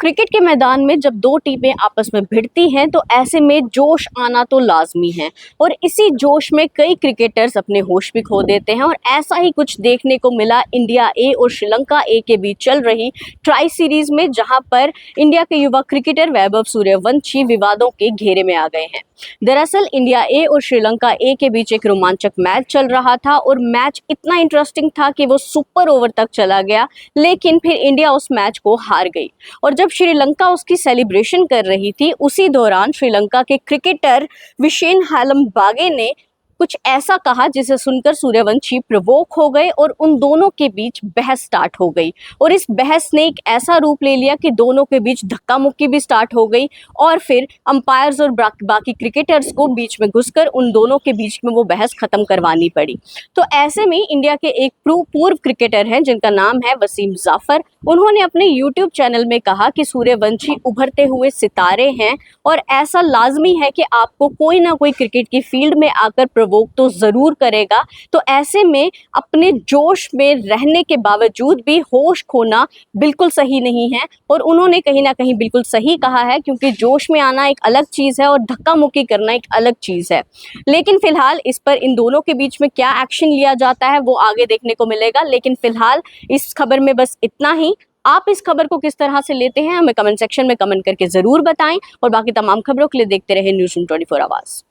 Cricket के मैदान में जब दो टीमें आपस में भिड़ती हैं तो ऐसे में जोश आना तो लाजमी है और इसी जोश में कई क्रिकेटर्स अपने होश भी खो देते हैं। और ऐसा ही कुछ देखने को मिला इंडिया ए और श्रीलंका ए के बीच चल रही ट्राई सीरीज में, जहां पर इंडिया के युवा क्रिकेटर वैभव सूर्यवंशी विवादों के घेरे में आ गए हैं। दरअसल इंडिया ए और श्रीलंका ए के बीच एक रोमांचक मैच चल रहा था और मैच इतना इंटरेस्टिंग था कि वो सुपर ओवर तक चला गया, लेकिन फिर इंडिया उस मैच को हार गई। और जब श्रीलंका उसकी सेलिब्रेशन कर रही थी, उसी दौरान श्रीलंका के क्रिकेटर विशेन हालमबागे ने कुछ ऐसा कहा जिसे सुनकर सूर्यवंशी प्रवोक हो गए और उन दोनों के बीच बहस स्टार्ट हो गई। और इस बहस ने एक ऐसा रूप ले लिया कि दोनों के बीच धक्का मुक्की भी स्टार्ट हो गई और फिर अंपायर्स और बाकी क्रिकेटर्स को बीच में घुसकर उन दोनों के बीच में वो बहस खत्म करवानी पड़ी। तो ऐसे में इंडिया के एक पूर्व क्रिकेटर हैं जिनका नाम है वसीम जाफर, उन्होंने अपने यूट्यूब चैनल में कहा कि सूर्यवंशी उभरते हुए सितारे हैं और ऐसा लाजमी है कि आपको कोई ना कोई क्रिकेट की फील्ड में आकर प्रवोक तो जरूर करेगा। तो ऐसे में अपने जोश में रहने के बावजूद भी होश खोना बिल्कुल सही नहीं है। और उन्होंने कहीं ना कहीं बिल्कुल सही कहा है, क्योंकि जोश में आना एक अलग चीज है और धक्का मुक्की करना एक अलग चीज है। लेकिन फिलहाल इस पर इन दोनों के बीच में क्या एक्शन लिया जाता है वो आगे देखने को मिलेगा। लेकिन फिलहाल इस खबर में बस इतना ही। आप इस खबर को किस तरह से लेते हैं हमें कमेंट सेक्शन में कमेंट करके जरूर बताएं और बाकी तमाम खबरों के लिए देखते रहे न्यूज़ रूम 24 आवर्स।